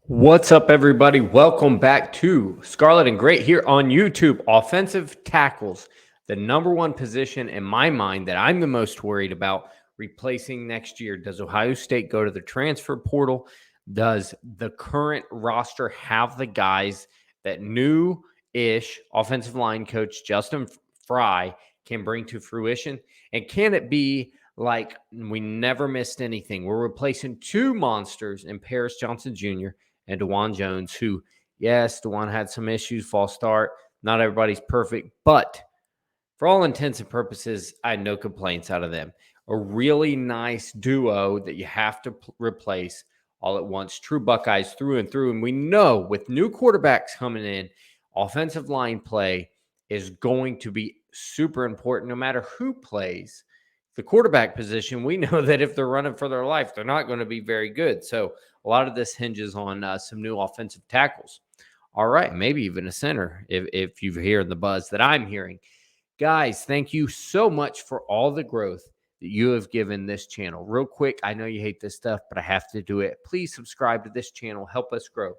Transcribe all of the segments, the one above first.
What's up, everybody? Welcome back to Scarlet and Great here on YouTube. Offensive tackles, the number one position in my mind that I'm the most worried about replacing next year. Does Ohio State go to the transfer portal? Does the current roster have the guys that new-ish offensive line coach Justin Frye can bring to fruition? And can it be like we never missed anything? We're replacing two monsters in Paris Johnson Jr. and Dawand Jones, who, yes, Dawand had some issues, false start. Not everybody's perfect, but for all intents and purposes, I had no complaints out of them. A really nice duo that you have to replace all at once. True Buckeyes through and through. And we know with new quarterbacks coming in, offensive line play is going to be super important no matter who plays the quarterback position. We know that if they're running for their life, they're not going to be very good. So a lot of this hinges on some new offensive tackles. All right, maybe even a center if you hear the buzz that I'm hearing. Guys, thank you so much for all the growth that you have given this channel. Real quick, I know you hate this stuff, but I have to do it. Please subscribe to this channel. Help us grow.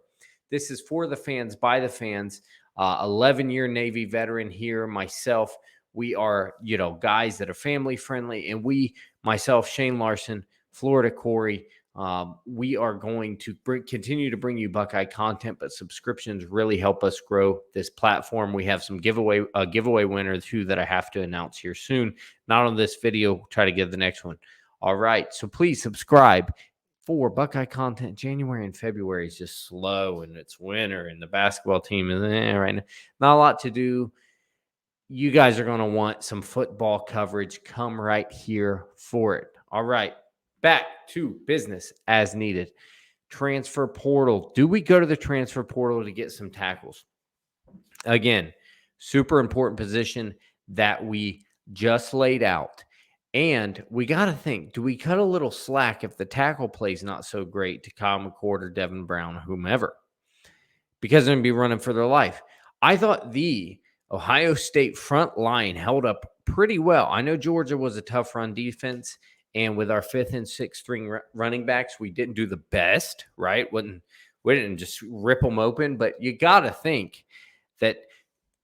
This is for the fans, by the fans. 11-year Navy veteran here, myself. We are, guys that are family friendly, and myself, Shane Larson, Florida Corey, we are going to continue to bring you Buckeye content, but subscriptions really help us grow this platform. We have some giveaway winners too that I have to announce here soon. Not on this video, try to get the next one. All right, so please subscribe for Buckeye content. January and February is just slow, and it's winter, and the basketball team is right now. Not a lot to do. You guys are going to want some football coverage. Come right here for it. All right. Back to business as needed. Transfer portal. Do we go to the transfer portal to get some tackles? Again, super important position that we just laid out. And we got to think, do we cut a little slack if the tackle plays not so great to Kyle McCord or Devin Brown or whomever? Because they're going to be running for their life. I thought the Ohio State front line held up pretty well. I know Georgia was a tough run defense, and with our fifth and sixth string running backs, we didn't do the best, right? We didn't just rip them open, but you got to think that,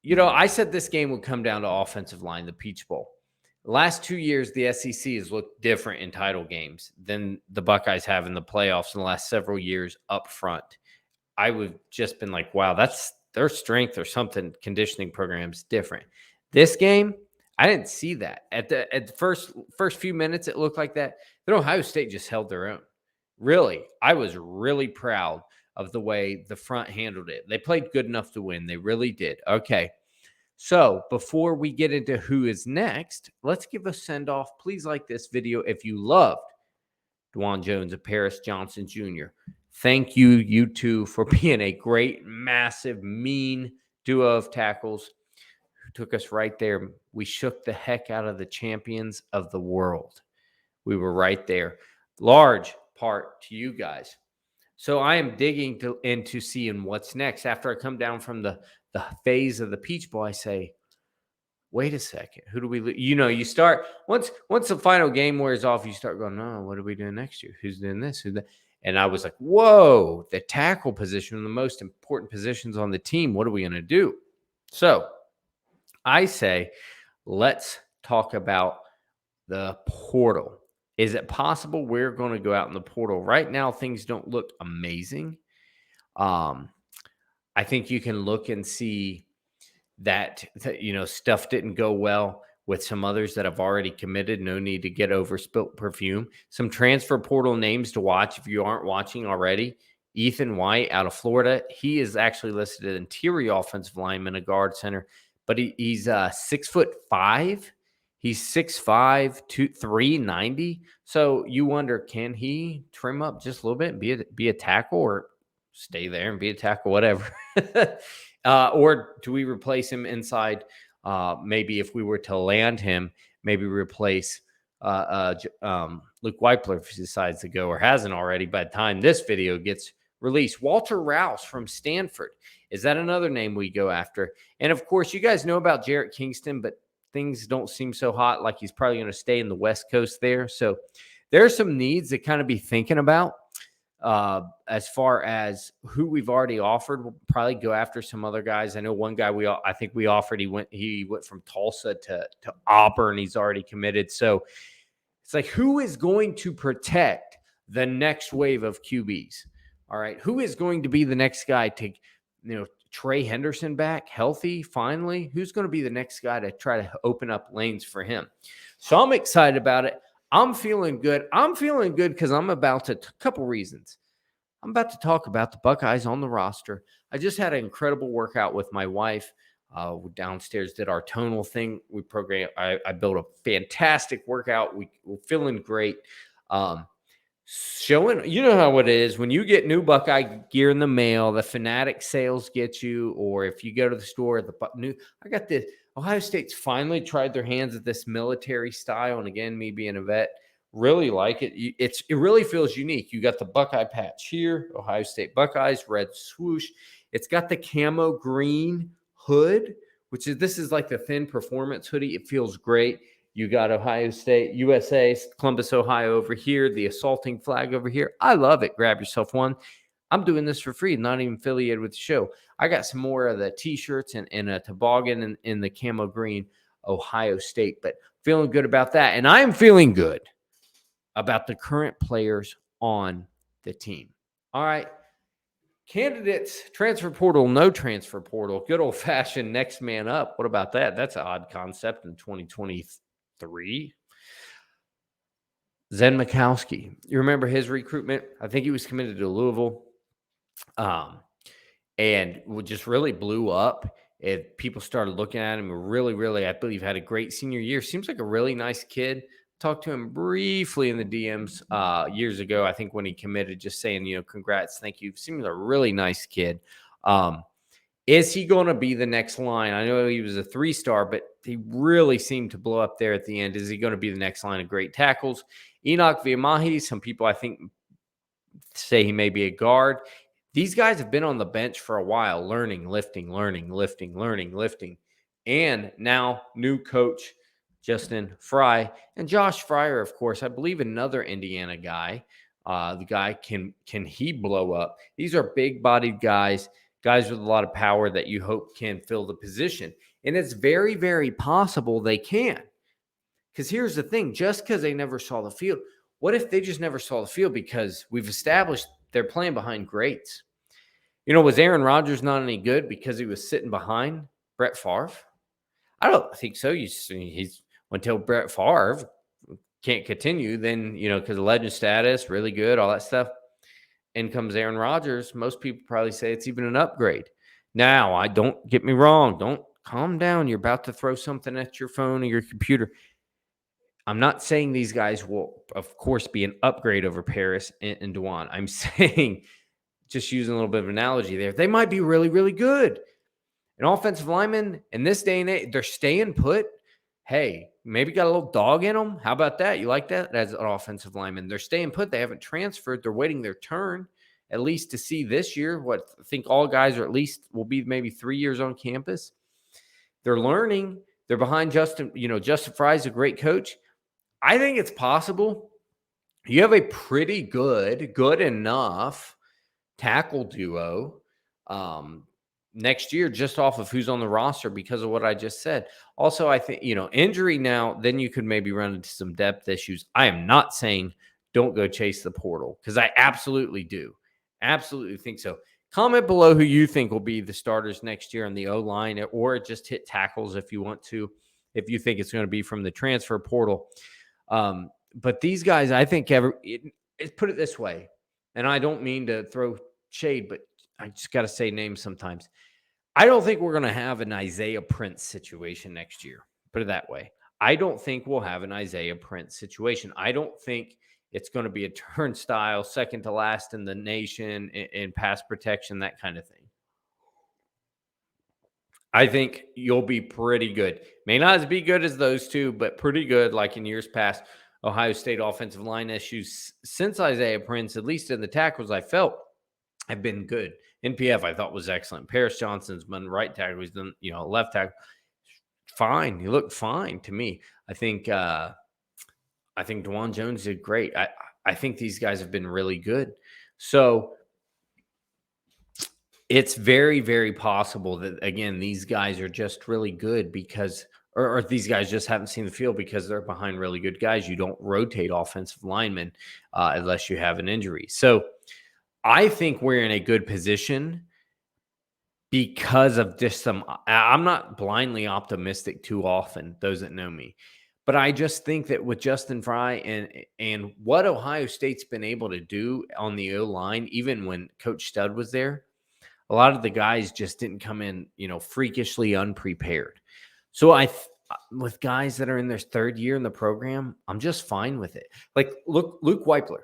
I said this game would come down to offensive line, the Peach Bowl. The last 2 years, the SEC has looked different in title games than the Buckeyes have in the playoffs in the last several years up front. I would just been like, wow, that's their strength or something. Conditioning programs different. This game, I didn't see that at the first few minutes. It looked like that. Then Ohio State just held their own. Really, I was really proud of the way the front handled it. They played good enough to win. They really did. Okay, so before we get into who is next, let's give a send off. Please like this video if you loved Dawand Jones and Paris Johnson Jr. Thank you, you two, for being a great, massive, mean duo of tackles who took us right there. We shook the heck out of the champions of the world. We were right there. Large part to you guys. So I am digging into seeing what's next. After I come down from the phase of the Peach Bowl, I say, wait a second. Who do we – you start – once the final game wears off, you start going, no, what are we doing next year? Who's doing this? Who's that? And I was like, whoa, the tackle position, the most important positions on the team. What are we going to do? So I say, let's talk about the portal. Is it possible we're going to go out in the portal? Right now, things don't look amazing. I think you can look and see that stuff didn't go well with some others that have already committed. No need to get over spilt perfume. Some transfer portal names to watch if you aren't watching already. Ethan White out of Florida. He is actually listed as interior offensive lineman, a guard center, but he's 6'5". He's 6'5", 390. So you wonder, can he trim up just a little bit and be a tackle, or stay there and be a tackle, whatever? Or do we replace him inside? Maybe if we were to land him, maybe replace Luke Weipler if he decides to go or hasn't already by the time this video gets released. Walter Rouse from Stanford. Is that another name we go after? And, of course, you guys know about Jarrett Kingston, but things don't seem so hot, like he's probably going to stay in the West Coast there. So there are some needs to kind of be thinking about. As far as who we've already offered, we'll probably go after some other guys. I know one guy I think we offered. He went from Tulsa to Auburn. He's already committed. So it's like, who is going to protect the next wave of QBs? All right, who is going to be the next guy to, Trey Henderson back healthy finally? Who's going to be the next guy to try to open up lanes for him? So I'm excited about it. I'm feeling good. I'm feeling good because I'm about to, a couple reasons. I'm about to talk about the Buckeyes on the roster. I just had an incredible workout with my wife. We downstairs did our tonal thing. We programmed. I built a fantastic workout. We're feeling great. Showing, you know how it is when you get new Buckeye gear in the mail, the Fanatic sales get you, or if you go to the store, I got this. Ohio State's finally tried their hands at this military style, and again, me being a vet, really like it. It really feels unique. You got the Buckeye patch here, Ohio State Buckeyes, red swoosh. It's got the camo green hood, this is like the thin performance hoodie. It feels great. You got Ohio State, USA, Columbus, Ohio over here, the assaulting flag over here. I love it. Grab yourself one. I'm doing this for free, not even affiliated with the show. I got some more of the T-shirts and a toboggan in the camo green Ohio State, but feeling good about that. And I'm feeling good about the current players on the team. All right. Candidates, transfer portal, no transfer portal, good old-fashioned next man up. What about that? That's an odd concept in 2023. Zen Michalski. You remember his recruitment? I think he was committed to Louisville and just really blew up. People started looking at him, really, I believe, had a great senior year. Seems like a really nice kid. Talked to him briefly in the DMs years ago, I think, when he committed, just saying, congrats, thank you. Seems like a really nice kid. Is he going to be the next line? I know he was a 3-star, but he really seemed to blow up there at the end. Is he going to be the next line of great tackles? Enokk Vimahi, some people I think say he may be a guard. These guys have been on the bench for a while, learning, lifting. And now new coach, Justin Frye, and Josh Fryar, of course, I believe another Indiana guy. The guy, can he blow up? These are big-bodied guys with a lot of power that you hope can fill the position. And it's very, very possible they can. Because here's the thing, just because they never saw the field, what if they just never saw the field because we've established they're playing behind greats? Was Aaron Rodgers not any good because he was sitting behind Brett Favre? I don't think so. He's until Brett Favre can't continue, then, because of legend status, really good, all that stuff. In comes Aaron Rodgers. Most people probably say it's even an upgrade. Now, don't get me wrong. Don't calm down. You're about to throw something at your phone or your computer. I'm not saying these guys will, of course, be an upgrade over Paris and Dawand. I'm saying, just using a little bit of analogy there, they might be really, really good. An offensive lineman in this day and age, they're staying put. Hey, maybe got a little dog in them. How about that? You like that as an offensive lineman? They're staying put. They haven't transferred. They're waiting their turn, at least to see this year. I think all guys are at least will be maybe 3 years on campus. They're learning. They're behind Justin. Justin Frye is a great coach. I think it's possible. You have a pretty good enough tackle duo next year, just off of who's on the roster because of what I just said. Also, I think, injury now, then you could maybe run into some depth issues. I am not saying don't go chase the portal because I absolutely do. Absolutely think so. Comment below who you think will be the starters next year on the O-line, or just hit tackles if you want to, if you think it's going to be from the transfer portal. But these guys, I think, put it this way, and I don't mean to throw shade, but I just got to say names sometimes. I don't think we're going to have an Isaiah Prince situation next year. Put it that way. I don't think we'll have an Isaiah Prince situation. I don't think it's going to be a turnstile, second to last in the nation in pass protection, that kind of thing. I think you'll be pretty good. May not as be good as those two, but pretty good like in years past. Ohio State offensive line issues since Isaiah Prince, at least in the tackles I felt, have been good. NPF I thought was excellent. Paris Johnson's been right tackle. He's done, left tackle. Fine. He looked fine to me. I think Dawand Jones did great. I think these guys have been really good. So it's very, very possible that, again, these guys are just really good because, or these guys just haven't seen the field because they're behind really good guys. You don't rotate offensive linemen unless you have an injury. So I think we're in a good position because of just some. I'm not blindly optimistic too often, those that know me. But I just think that with Justin Frye and what Ohio State's been able to do on the O line, even when Coach Stud was there, a lot of the guys just didn't come in, freakishly unprepared. So with guys that are in their third year in the program, I'm just fine with it. Like, look, Luke Weipler,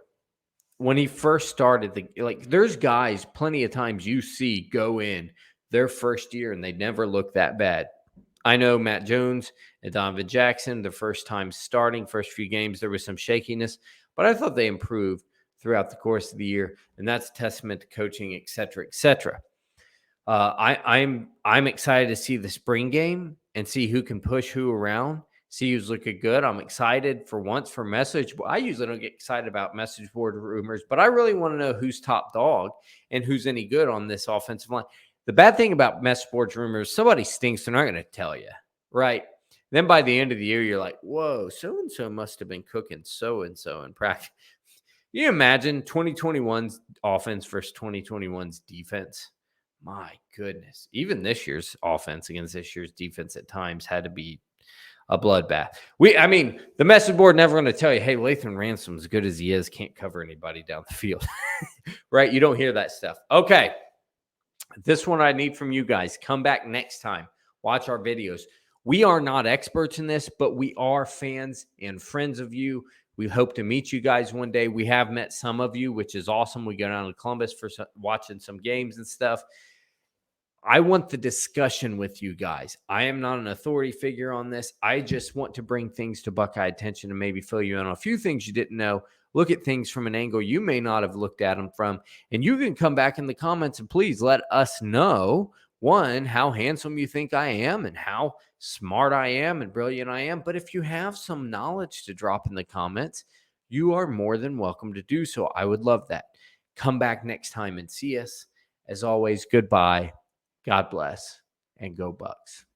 when he first started, there's guys plenty of times you see go in their first year and they never look that bad. I know Matt Jones and Donovan Jackson, the first time starting, first few games, there was some shakiness, but I thought they improved throughout the course of the year, and that's a testament to coaching, et cetera, et cetera. I'm excited to see the spring game and see who can push who around, see who's looking good. I'm excited for once for message. I usually don't get excited about message board rumors, but I really want to know who's top dog and who's any good on this offensive line. The bad thing about message board rumors, somebody stinks, they're not going to tell you, right? Then by the end of the year, you're like, whoa, so-and-so must have been cooking so-and-so in practice. You imagine 2021's offense versus 2021's defense? My goodness. Even this year's offense against this year's defense at times had to be a bloodbath. The message board never going to tell you, hey, Lathan Ransom, as good as he is, can't cover anybody down the field. Right? You don't hear that stuff. Okay. This one I need from you guys. Come back next time. Watch our videos. We are not experts in this, but we are fans and friends of you. We hope to meet you guys one day. We have met some of you, which is awesome. We go down to Columbus for watching some games and stuff. I want the discussion with you guys. I am not an authority figure on this. I just want to bring things to Buckeye attention and maybe fill you in on a few things you didn't know. Look at things from an angle you may not have looked at them from. And you can come back in the comments and please let us know, one, how handsome you think I am and how smart I am and brilliant I am. But if you have some knowledge to drop in the comments, you are more than welcome to do so. I would love that. Come back next time and see us. As always, goodbye. God bless, and go Bucks.